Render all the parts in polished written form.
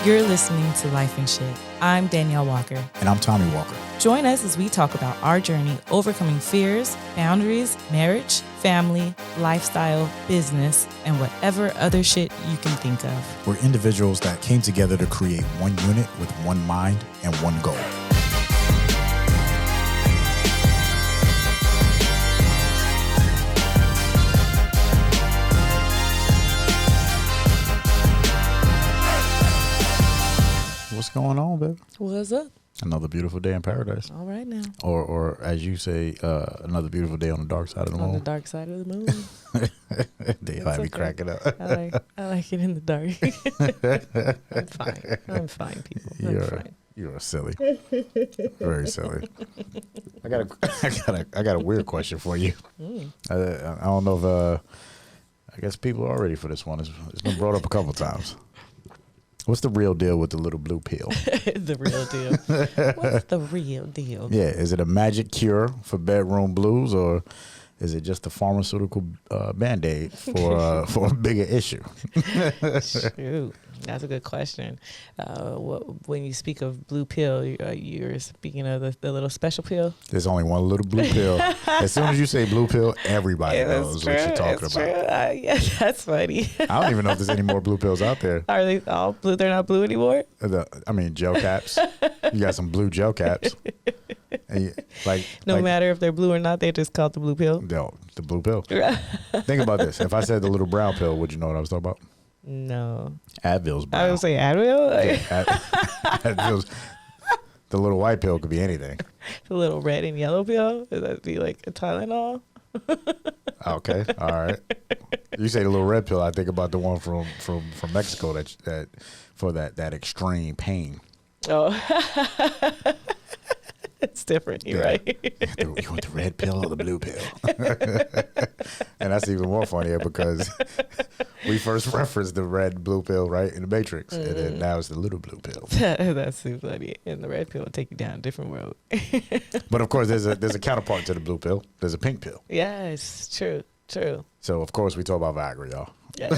You're listening to Life and Shyt. I'm Daneyel Walker. And I'm Tommy Walker. Join us as we talk about our journey overcoming fears, boundaries, marriage, family, lifestyle, business, and whatever other shit you can think of. We're individuals that came together to create one unit with one mind and one goal. What's going on, baby? What's up? Another beautiful day in paradise. All right now. Or as you say, another beautiful day on the dark side of the moon. On the dark side of the moon. They might be cracking up. I like it in the dark. I'm fine, people. You're silly. Very silly. I got a weird question for you. I don't know if I guess people are ready for this one. It's been brought up a couple times. What's the real deal with the little blue pill? The real deal. What's the real deal? Yeah, is it a magic cure for bedroom blues, or is it just a pharmaceutical Band-Aid for a bigger issue? Shoot, that's a good question. When you speak of blue pill, you're speaking of the little special pill? There's only one little blue pill. As soon as you say blue pill, everybody knows what you're talking about. Yeah, that's funny. I don't even know if there's any more blue pills out there. Are they all blue? They're not blue anymore? Gel caps. You got some blue gel caps. And no matter if they're blue or not, they just called the blue pill? No, the blue pill. Think about this. If I said the little brown pill, would you know what I was talking about? No. Advil's brown. I would say Advil? Yeah, Advil's. The little white pill could be anything. The little red and yellow pill? Would that be like a Tylenol? Okay, all right. You say the little red pill, I think about the one from Mexico that for that extreme pain. Oh. It's different, you're right. You want the red pill or the blue pill? And that's even more funnier because we first referenced the red blue pill, right, in the Matrix. And then now it's the little blue pill. That's too funny. And the red pill will take you down a different road. But of course, there's a counterpart to the blue pill. There's a pink pill. Yes, true. So of course we talk about Viagra, y'all. Yeah.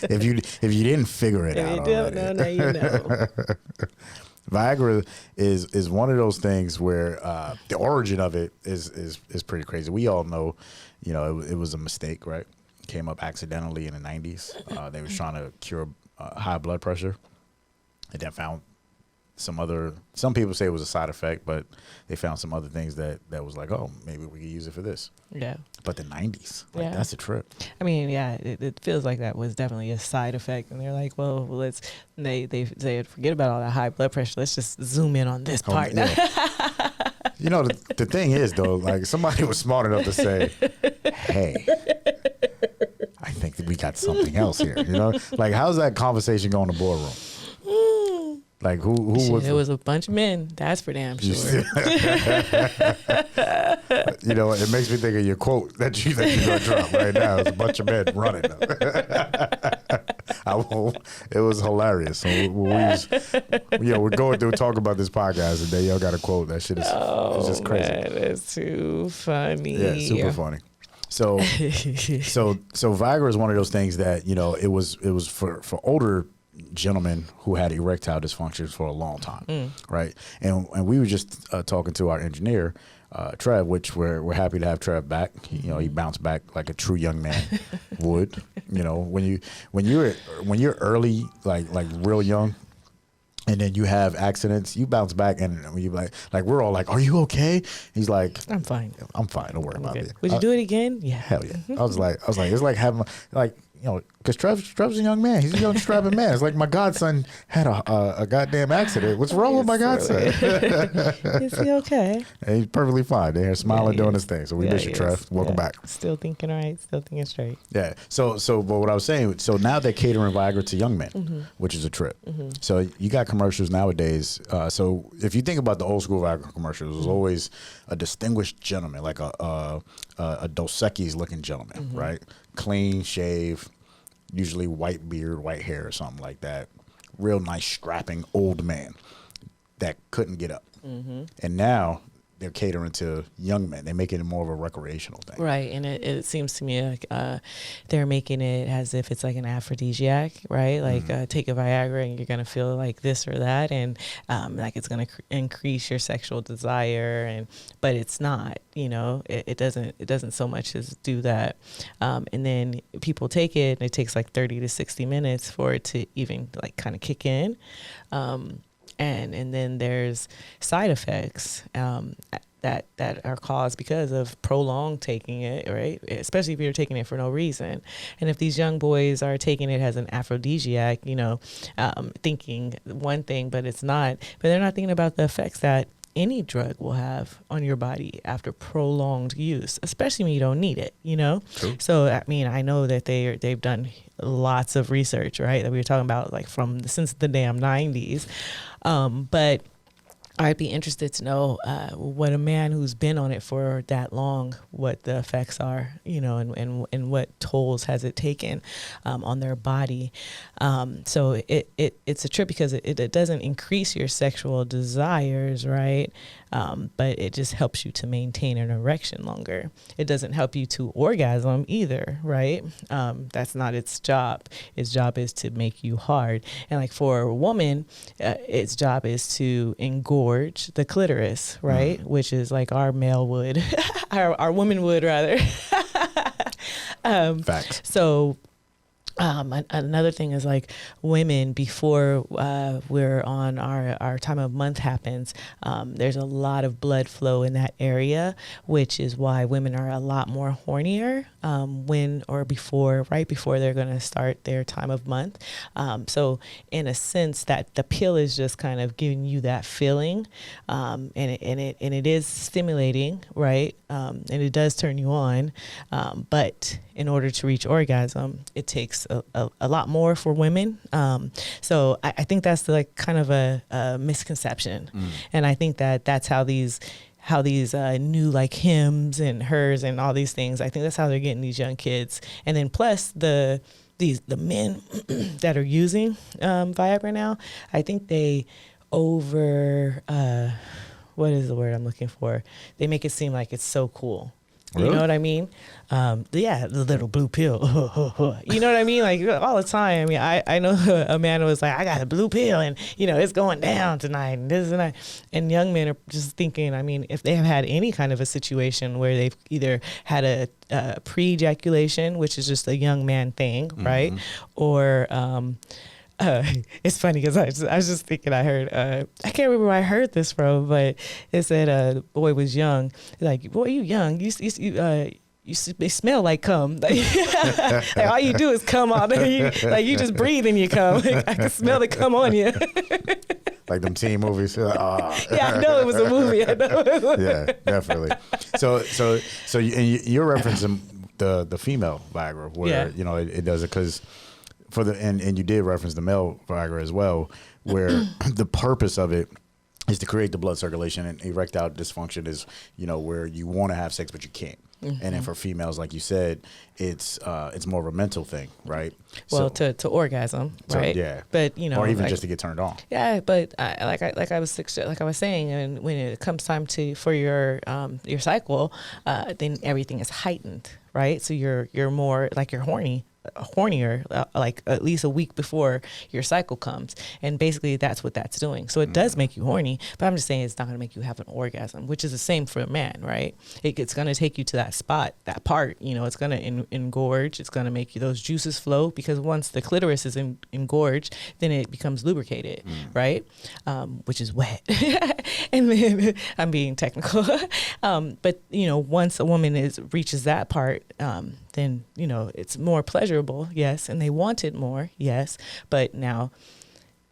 if you didn't figure it out already. Now you know. Viagra is one of those things where the origin of it is pretty crazy. We all know, it was a mistake, right? Came up accidentally in the 90s. They was trying to cure high blood pressure, and then found some people say it was a side effect, but they found some other things that was like, oh, maybe we could use it for this. Yeah. But the 90s, that's a trip. I mean, yeah, it feels like that was definitely a side effect. And they're like, well, they forget about all that high blood pressure. Let's just zoom in on this part. Yeah. The thing is, though, like somebody was smart enough to say, hey, I think that we got something else here. Like, how's that conversation going in the boardroom? Like who was? It was a bunch of men. That's for damn sure. It makes me think of your quote that you're gonna drop right now. It's a bunch of men running. It was hilarious. So we're going through talking about this podcast, and then y'all got a quote. That shit is it's just crazy. Man, it's too funny. Yeah, super funny. So Viagra is one of those things that it was for older gentlemen who had erectile dysfunctions for a long time, right? And we were just talking to our engineer, Trev, which we're happy to have Trev back. He bounced back like a true young man would. When you're early, like real young, and then you have accidents, you bounce back, and when you like we're all like, "Are you okay?" He's like, "I'm fine. I'm fine. Don't worry about it." Would you do it again? Yeah. Hell yeah. I was like, it's like having because Trev's a young man. He's a young strapping man. It's like my godson had a goddamn accident. What's wrong with my godson? Is he okay? And he's perfectly fine. They're smiling, doing his thing. So we miss you, Trev. Welcome back. Still thinking right. Still thinking straight. Yeah. So but what I was saying, so now they're catering Viagra to young men, which is a trip. So you got commercials nowadays. So if you think about the old school Viagra commercials, it was always a distinguished gentleman, like a Dos Equis looking gentleman, right? Clean shave, usually white beard, white hair, or something like that. Real nice, strapping old man that couldn't get up. And now they're catering to young men. They're making it more of a recreational thing. Right. And it seems to me like they're making it as if it's like an aphrodisiac, right? Like take a Viagra and you're going to feel like this or that. And like it's going to increase your sexual desire. But it's not, you know, it doesn't so much as do that. And then people take it and it takes like 30 to 60 minutes for it to even like kind of kick in. And then there's side effects that are caused because of prolonged taking it, right? Especially if you're taking it for no reason. And if these young boys are taking it as an aphrodisiac, you know, thinking one thing, but it's not. But they're not thinking about the effects that any drug will have on your body after prolonged use, especially when you don't need it, you know? True. So, I mean, I know that they've done lots of research, right? That we were talking about like since the damn 90s. But I'd be interested to know what a man who's been on it for that long, what the effects are, you know, and what tolls has it taken on their body. So it's a trip because it doesn't increase your sexual desires, right? But it just helps you to maintain an erection longer. It doesn't help you to orgasm either, right? That's not its job. Its job is to make you hard. And like for a woman, its job is to engorge the clitoris, right? Which is like our male would, our woman would rather. Facts. So another thing is like women before we're on our time of month happens, there's a lot of blood flow in that area, which is why women are a lot more hornier right before they're going to start their time of month. So in a sense that the pill is just kind of giving you that feeling, and it is stimulating, right? And it does turn you on, but in order to reach orgasm, it takes a lot more for women. So I think that's like kind of a misconception. And I think that that's how these new like hims and hers and all these things, I think that's how they're getting these young kids. And then plus the men that are using Viagra now, I think they what is the word I'm looking for? They make it seem like it's so cool. You know what I mean? Yeah, the little blue pill. You know what I mean? Like all the time. I mean, I know a man was like, I got a blue pill and, you know, it's going down tonight and this and that. And young men are just thinking, I mean, if they have had any kind of a situation where they've either had a pre-ejaculation, which is just a young man thing, right? Or, it's funny because I was just thinking I heard, I can't remember where I heard this from, but it said a boy was young. Like, boy, you young. You smell like cum. Like, all you do is come out. You just breathe and you come. I can smell the cum on you. Like them teen movies. Yeah, I know it was a movie. I know. Yeah, definitely. So you're referencing the female Viagra where you know it does it because. And you did reference the male Viagra as well, where the purpose of it is to create the blood circulation, and erectile dysfunction is, you know, where you want to have sex but you can't. And then for females, like you said, it's more of a mental thing, right? Well, so, to orgasm, right? Yeah. But you know, or even like, just to get turned on. Yeah, but like I was saying, and when it comes time for your cycle, then everything is heightened, right? So you're more like you're hornier, like at least a week before your cycle comes, and basically that's what that's doing. So it does make you horny, but I'm just saying it's not going to make you have an orgasm, which is the same for a man, right? It's going to take you to that spot, that part, you know, it's going to engorge, it's going to make you those juices flow, because once the clitoris is engorged, then it becomes lubricated, right? Which is wet. And then I'm being technical, but you know, once a woman reaches that part, then, you know, it's more pleasurable, yes, and they want it more, yes, but now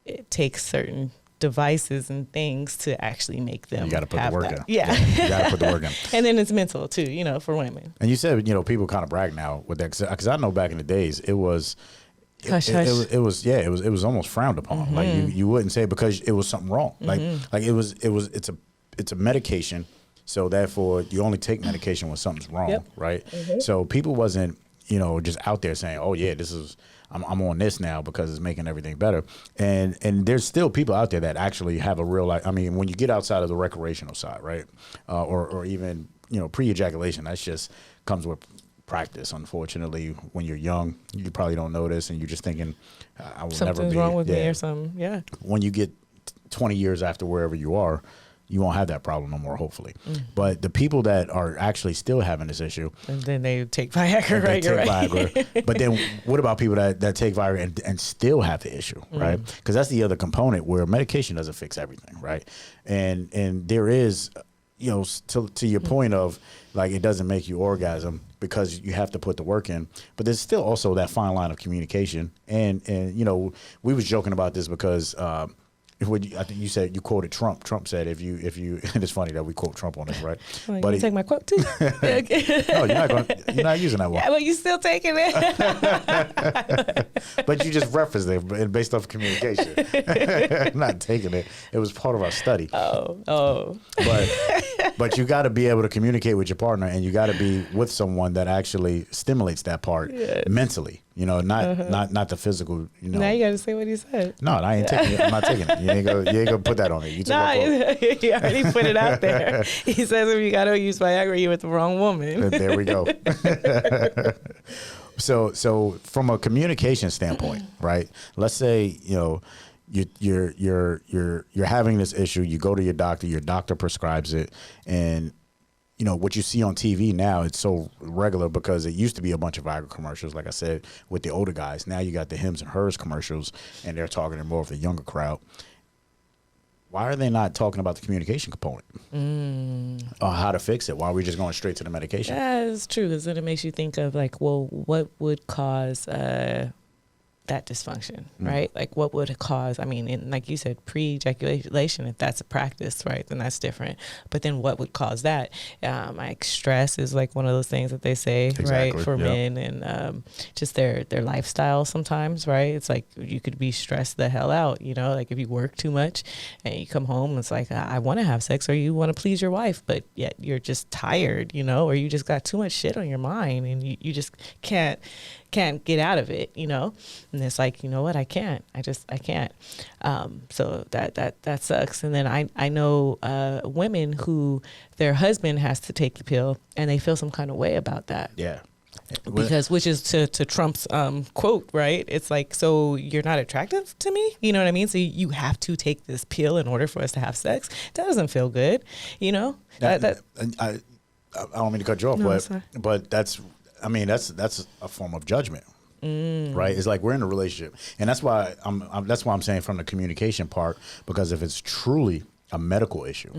it takes certain devices and things to actually make them. You got to put the work in. Yeah. You got to put the work in. And then it's mental too, you know, for women. And you said, you know, people kind of brag now with that, because I know back in the days it was. Hush, hush. It was almost frowned upon. Like you wouldn't say it because it was something wrong. Like it's a medication. So therefore, you only take medication when something's wrong, right? So people wasn't, you know, just out there saying, "Oh yeah, this is I'm on this now because it's making everything better. And there's still people out there that actually have a real life. I mean, when you get outside of the recreational side, right, or even pre-ejaculation, that's just comes with practice. Unfortunately, when you're young, you probably don't know this, and you're just thinking, I will never be. Something's wrong with me or something. Yeah. When you get 20 years after wherever you are, you won't have that problem no more, hopefully. But the people that are actually still having this issue, and then they take Viagra, right? Viagra. But then what about people that take Viagra and still have the issue, right? Because that's the other component where medication doesn't fix everything, right? And there is, to your point of like, it doesn't make you orgasm because you have to put the work in, but there's still also that fine line of communication. And we was joking about this because, I think you said, you quoted Trump. Trump said, if you, and it's funny that we quote Trump on this, right? Well, but you take my quote too. No, you're not using that one. Yeah, well, you still taking it. But you just referenced it based off communication. I'm not taking it. It was part of our study. Oh. But you got to be able to communicate with your partner, and you got to be with someone that actually stimulates that part mentally. Not the physical. Now you got to say what he said. No, I ain't taking it. I'm not taking it. You ain't gonna put that on it. You took he already put it out there. He says if you got to use Viagra, you're with the wrong woman. There we go. So from a communication standpoint, right? Let's say you're having this issue. You go to your doctor prescribes it, and what you see on TV now, it's so regular because it used to be a bunch of Viagra commercials, like I said, with the older guys. Now you got the Hims and Hers commercials, and they're talking to more of the younger crowd. Why are they not talking about the communication component? How to fix it? Why are we just going straight to the medication? Yeah, it's true, because then it makes you think of like, well, what would cause that dysfunction, right? Like what would it cause? I mean, like you said, pre-ejaculation, if that's a practice, right, then that's different. But then what would cause that? Like stress is like one of those things that they say, right, for men, and just their lifestyle sometimes, right? It's like you could be stressed the hell out, like if you work too much and you come home, it's like, I want to have sex, or you want to please your wife, but yet you're just tired, or you just got too much shit on your mind, and you just can't get out of it, and it's like, what, I can't. So that sucks. And then I know women who their husband has to take the pill and they feel some kind of way about that. Yeah. Because which is to Trump's quote, right? It's like, so you're not attractive to me? You know what I mean? So you have to take this pill in order for us to have sex? That doesn't feel good, I don't mean to cut you off, but that's a form of judgment, right? It's like we're in a relationship, and that's why I'm saying from the communication part, because if it's truly a medical issue,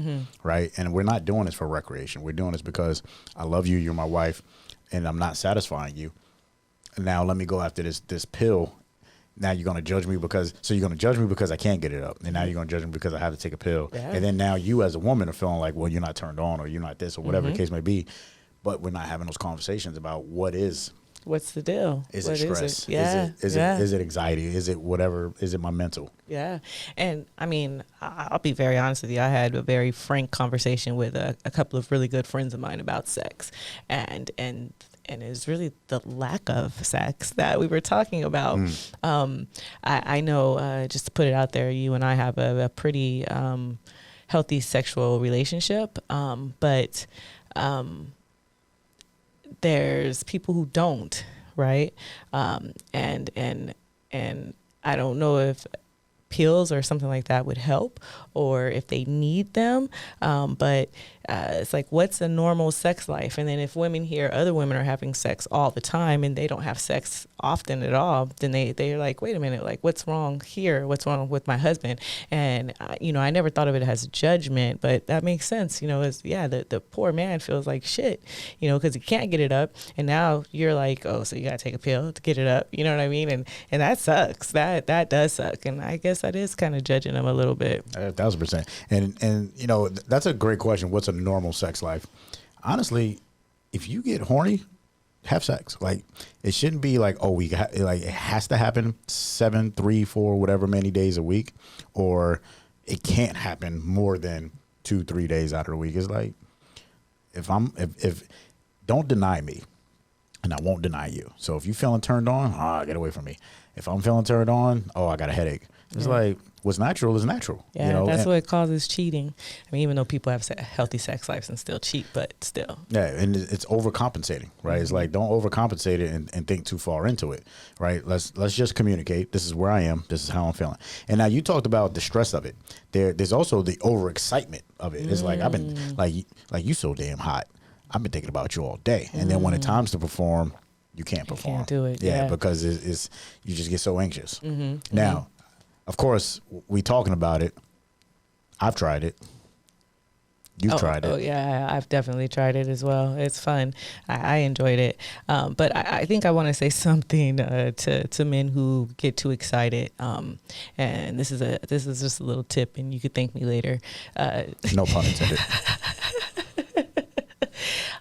right, and we're not doing this for recreation, we're doing this because I love you, you're my wife, and I'm not satisfying you. Now let me go after this pill. Now you're gonna judge me because I can't get it up, and now you're gonna judge me because I have to take a pill, and then now you as a woman are feeling like, well, you're not turned on, or you're not this, or whatever the case may be. But we're not having those conversations about what's the deal? Is it stress? Yeah. Is it anxiety? Is it whatever? Is it my mental? Yeah. And I mean, I'll be very honest with you. I had a very frank conversation with a couple of really good friends of mine about sex, and it's really the lack of sex that we were talking about. I know, just to put it out there, you and I have a pretty healthy sexual relationship, but there's people who don't, right? And I don't know if pills or something like that would help, or if they need them. But it's like, what's a normal sex life? And then if women hear other women are having sex all the time and they don't have sex often at all, then they're like, wait a minute, like, what's wrong here? What's wrong with my husband? And, I never thought of it as judgment, but that makes sense. The poor man feels like shit, because he can't get it up. And now you're like, oh, so you got to take a pill to get it up. You know what I mean? And that sucks. That does suck. And I guess that is kind of judging him a little bit. 1,000%. And that's a great question. What's a normal sex life? Honestly, if you get horny, have sex. Like, it shouldn't be like, oh, it has to happen 7, 3, 4, whatever many days a week, or it can't happen more than 2, 3 days out of the week. It's like, if don't deny me. and I won't deny you. So if you feeling turned on, get away from me. If I'm feeling turned on, I got a headache. It's like, what's natural is natural. Yeah, you know? that's what causes cheating. I mean, even though people have healthy sex lives and still cheat, but still. Yeah, and it's overcompensating, right? It's like, don't overcompensate it and think too far into it, right? Let's just communicate. This is where I am. This is how I'm feeling. And now you talked about the stress of it. There's also the overexcitement of it. It's like, I've been like you so damn hot. I've been thinking about you all day. And then when it's time to perform, you can't perform. You can't do it. Yeah, Yeah. because it's you just get so anxious. Now, of course, we talking about it. I've tried it. You've tried it. Oh, yeah, I've definitely tried it as well. It's fun. I enjoyed it. But I think I want to say something to men who get too excited. And this is just a little tip, and you could thank me later. No pun intended.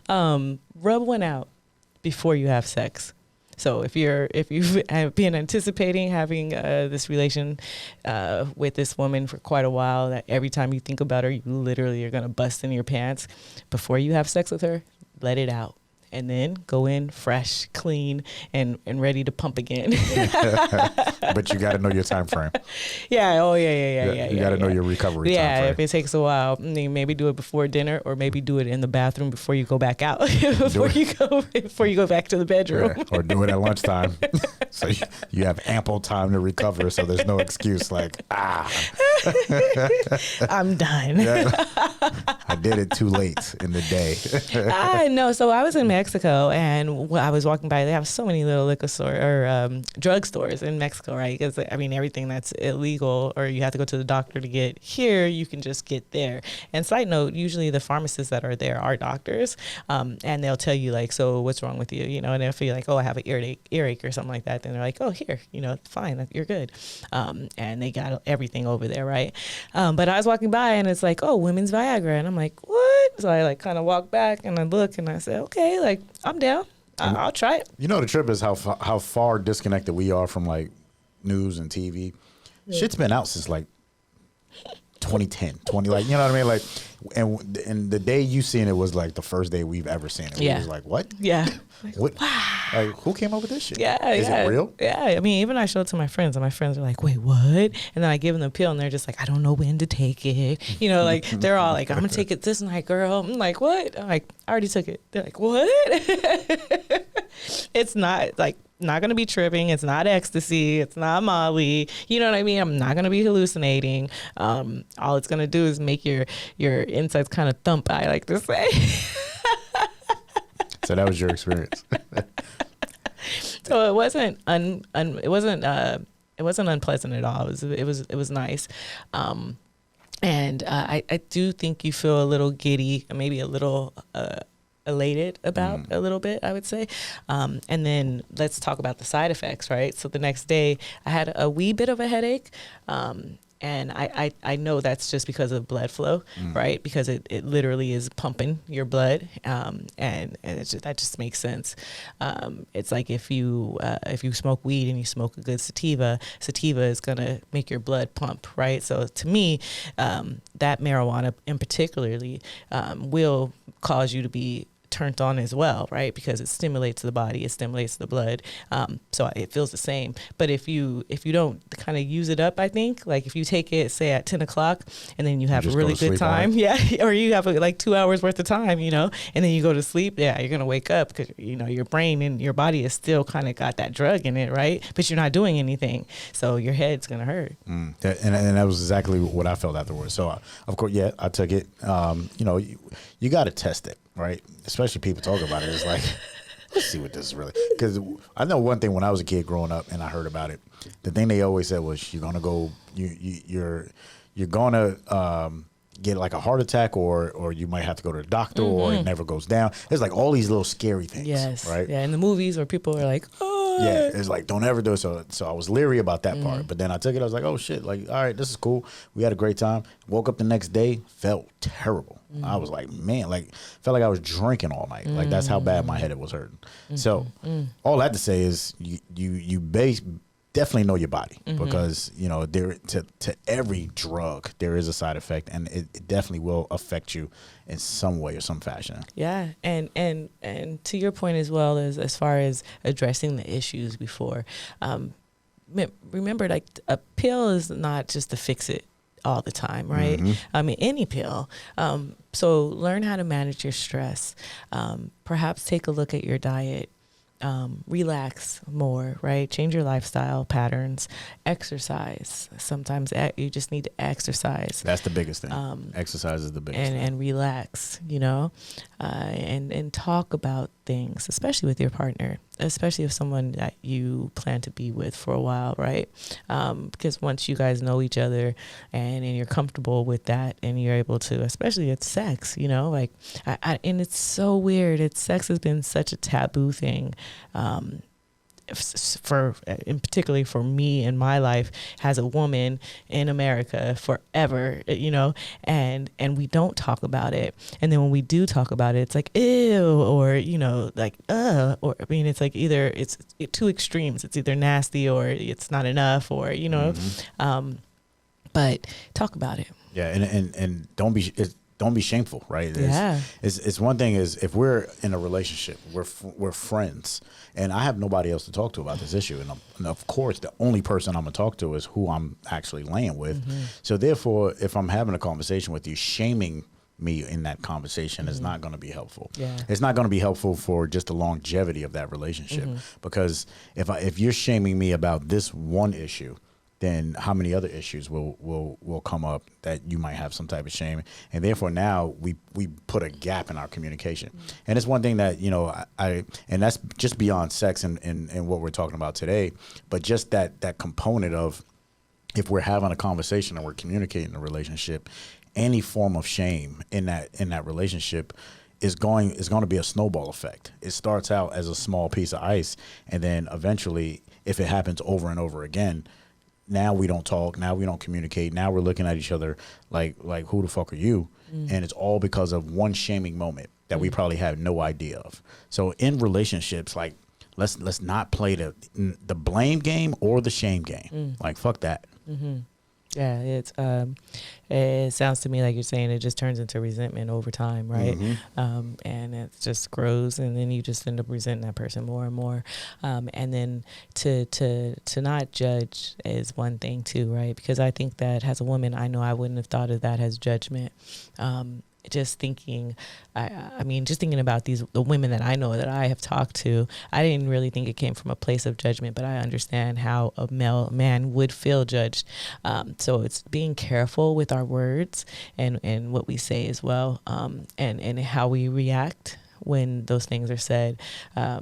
Rub one out before you have sex. So if you've been anticipating having this relation with this woman for quite a while, that every time you think about her, you literally are gonna bust in your pants. Before you have sex with her, let it out. And then go in fresh, clean, and ready to pump again. But you got to know your time frame. Yeah. Oh, yeah. You got to know your recovery time frame. Yeah, if it takes a while, maybe do it before dinner, or maybe do it in the bathroom before you go back out, before you go back to the bedroom. Yeah, or do it at lunchtime. So you have ample time to recover, so there's no excuse like, I'm done. Yeah. I did it too late in the day. I know. So I was in Mexico, and I was walking by. They have so many little liquor store or drug stores in Mexico, right? Because I mean, everything that's illegal or you have to go to the doctor to get here, you can just get there. And side note, usually the pharmacists that are there are doctors, and they'll tell you like, so what's wrong with you? You know, and if you're like, oh, I have an earache or something like that, then they're like, oh, here, you know, fine, you're good. And they got everything over there, right? But I was walking by, and it's like, oh, women's Viagra, and I'm like, what? So I like kind of walk back and I look and I said, okay, like I'm down. I'll try it. You know, the trip is how far disconnected we are from like news and TV. Yeah. Shit's been out since like 2010, like, you know what I mean? Like, and the day you seen it was like the first day we've ever seen it. Yeah. It was like, what? Yeah. What? Like, who came up with this shit? Yeah. Is it real? Yeah. I mean, even I showed it to my friends, and my friends are like, wait, what? And then I give them the pill, and they're just like, I don't know when to take it. You know, like, they're all like, I'm going to take it this night, girl. I'm like, what? I'm like, I already took it. They're like, what? It's not like, not going to be tripping. It's not ecstasy. It's not Molly. You know what I mean? I'm not going to be hallucinating. All it's going to do is make your insides kind of thump, I like to say. So that was your experience. So it wasn't it wasn't unpleasant at all. It was nice. And I do think you feel a little giddy, maybe a little elated about a little bit, I would say. And then let's talk about the side effects, right? So the next day I had a wee bit of a headache. And I know that's just because of blood flow, right? Because it literally is pumping your blood, and that just makes sense. It's like if you smoke weed and you smoke a good sativa is gonna make your blood pump, right? So to me, that marijuana in particularly will cause you to be turned on as well, right? Because it stimulates the body, it stimulates the blood, so it feels the same. But if you don't kind of use it up, I think, like if you take it say at 10 o'clock and then you have a really good time, or you have like 2 hours worth of time, you know, and then you go to sleep, you're gonna wake up because you know your brain and your body is still kind of got that drug in it, right? But you're not doing anything, so your head's gonna hurt. And that was exactly what I felt afterwards. So of course, I took it. You know, you got to test it, right? Especially people talk about it. It's like, let's see what this is really. Because I know one thing when I was a kid growing up and I heard about it, the thing they always said was you're gonna go, you're gonna get like a heart attack, or you might have to go to the doctor, or it never goes down. It's like all these little scary things. Yes. Right. Yeah. In the movies where people are like, oh. Yeah, it's like, don't ever do it. So I was leery about that part. But then I took it. I was like, oh, shit. Like, all right, this is cool. We had a great time. Woke up the next day, felt terrible. I was like, man, like, felt like I was drinking all night. Like, that's how bad my head was hurting. So all I had to say is you definitely know your body, because you know to every drug there is a side effect, and it definitely will affect you in some way or some fashion. Yeah, and to your point as well, as far as addressing the issues before, remember, like, a pill is not just to fix it all the time, right? I mean, any pill. So learn how to manage your stress. Perhaps take a look at your diet. Relax more, right? Change your lifestyle patterns. Exercise. Sometimes you just need to exercise. That's the biggest thing. Exercise is the biggest thing. And relax, you know, and talk about things, especially with your partner, especially if someone that you plan to be with for a while, right? Because once you guys know each other and you're comfortable with that, and you're able to, especially it's sex, you know, like, and it's so weird. Sex has been such a taboo thing. And particularly for me in my life as a woman in America forever, you know, and we don't talk about it. And then when we do talk about it, it's like, ew, or, you know, like, or, I mean, it's like either it's two extremes. It's either nasty or it's not enough, or, you know, but talk about it. Yeah. And don't be shameful, right? Yeah. It's one thing is if we're in a relationship, we're friends, and I have nobody else to talk to about this issue. And of course, the only person I'm going to talk to is who I'm actually laying with. So therefore, if I'm having a conversation with you, shaming me in that conversation is not going to be helpful. Yeah. It's not going to be helpful for just the longevity of that relationship. Because if you're shaming me about this one issue, then how many other issues will come up that you might have some type of shame, and therefore now we put a gap in our communication. And it's one thing that, you know, and that's just beyond sex and what we're talking about today, but just that component of, if we're having a conversation and we're communicating a relationship, any form of shame in that relationship is going to be a snowball effect. It starts out as a small piece of ice, and then eventually, if it happens over and over again, now we don't talk. Now we don't communicate. Now we're looking at each other like who the fuck are you? And it's all because of one shaming moment that we probably have no idea of. So in relationships, like, let's not play the blame game or the shame game. Like, fuck that. Yeah, it sounds to me like you're saying it just turns into resentment over time, right? And it just grows, and then you just end up resenting that person more and more. And then to not judge is one thing too, right? Because I think that as a woman, I know I wouldn't have thought of that as judgment. Just thinking about the women that I know that I have talked to, I didn't really think it came from a place of judgment, but I understand how a man would feel judged. So it's being careful with our words and what we say as well, and how we react when those things are said,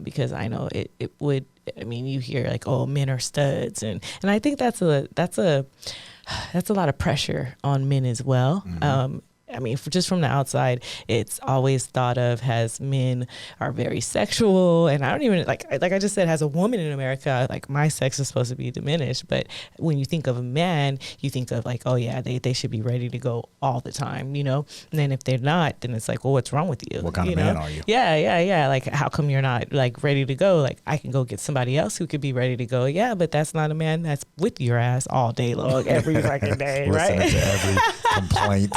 because I know it would. I mean, you hear like, oh, men are studs, and I think that's a lot of pressure on men as well. I mean, just from the outside, it's always thought of as men are very sexual. And I don't even, like I just said, as a woman in America, like, my sex is supposed to be diminished. But when you think of a man, you think of like, oh yeah, they should be ready to go all the time, you know? And then if they're not, then it's like, well, what's wrong with you? What kind of man are you? Yeah. Like, how come you're not like ready to go? Like, I can go get somebody else who could be ready to go. Yeah, but that's not a man that's with your ass all day long, every fucking day, right? Listening to every complaint.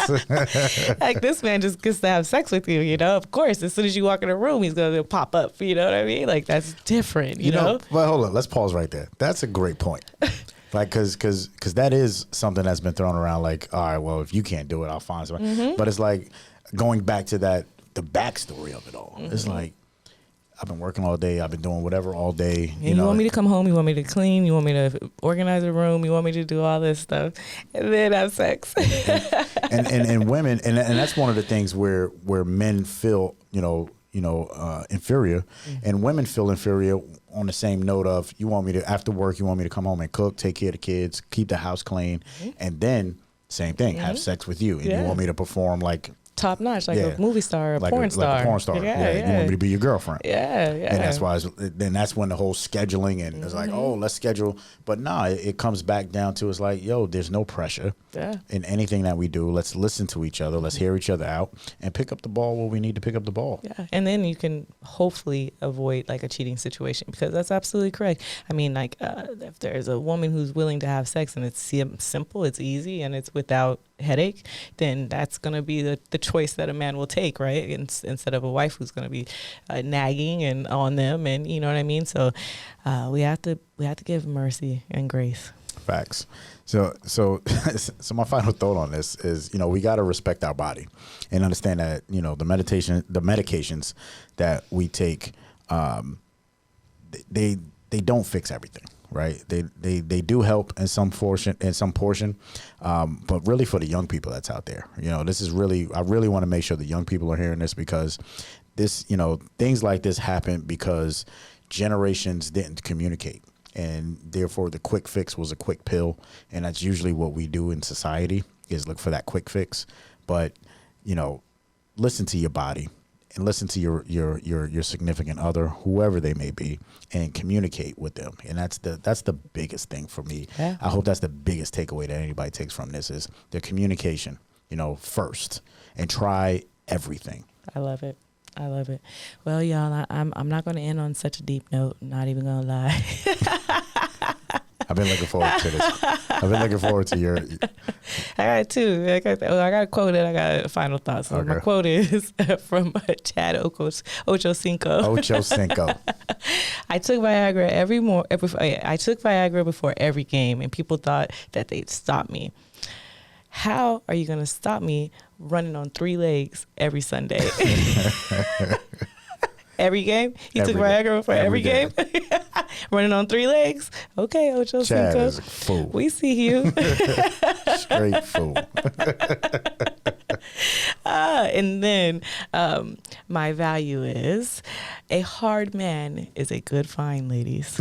Like, this man just gets to have sex with you, you know? Of course, as soon as you walk in a room, he's going to pop up, you know what I mean? Like, that's different, you know? Well, hold on. Let's pause right there. That's a great point. Like, because that is something that's been thrown around, like, all right, well, if you can't do it, I'll find somebody. But it's like, going back to the backstory of it all. It's like, I've been working all day. I've been doing whatever all day. And you want me to come home. You want me to clean. You want me to organize a room. You want me to do all this stuff, and then have sex. and women, and that's one of the things where men feel inferior, and women feel inferior on the same note of, you want me to, after work, you want me to come home and cook, take care of the kids, keep the house clean, and then same thing, have sex with you, and you want me to perform like top notch, like a movie star, a porn star. Like a porn star. Yeah. You want me to be your girlfriend. Yeah. And that's why, then that's when the whole scheduling and it's like, oh, let's schedule. But nah, it comes back down to, it's like, yo, there's no pressure in anything that we do. Let's listen to each other. Let's hear each other out and pick up the ball where we need to pick up the ball. Yeah. And then you can hopefully avoid like a cheating situation, because that's absolutely correct. I mean, like if there's a woman who's willing to have sex and it's simple, it's easy, and it's without headache, then that's going to be the choice that a man will take, right? Instead of a wife who's going to be nagging and on them, and you know what I mean? So we have to give mercy and grace. Facts. So my final thought on this is, we got to respect our body and understand that, the medications that we take, they don't fix everything, right? They do help in some portion, but really for the young people that's out there, this is really, I really want to make sure the young people are hearing this, because this, things like this happen because generations didn't communicate. And therefore, the quick fix was a quick pill. And that's usually what we do in society, is look for that quick fix. But, listen to your body and listen to your significant other, whoever they may be, and communicate with them. And that's the biggest thing for me. Yeah. I hope that's the biggest takeaway that anybody takes from this, is the communication, first, and try everything. I love it. Well, y'all, I'm not going to end on such a deep note. Not even going to lie. I've been looking forward to this. I've been looking forward to your. I got two. I got a quote and I got a final thought. So okay. My quote is from Chad Ochocinco. Ochocinco. I took Viagra before every game, and people thought that they'd stop me. How are you going to stop me running on 3 legs every Sunday? Every game? He took Viagra for every game? Running on 3 legs? Okay, Ocho Chad Cinco. Is a fool. We see you. Straight fool. And then my value is, a hard man is a good find, ladies.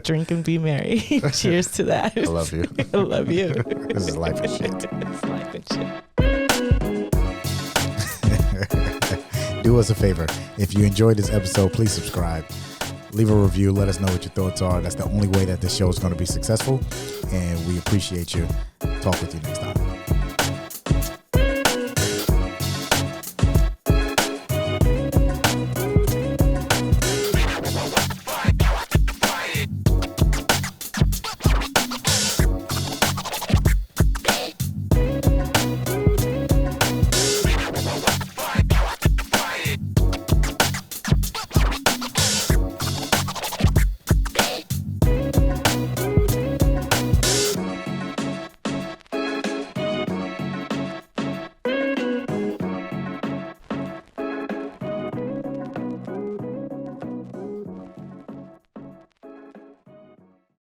Drink and be merry. Cheers to that. I love you. I love you. This is Life and Shit. It's Life and Shit. Do us a favor. If you enjoyed this episode, please subscribe. Leave a review. Let us know what your thoughts are. That's the only way that this show is going to be successful. And we appreciate you. Talk with you next time.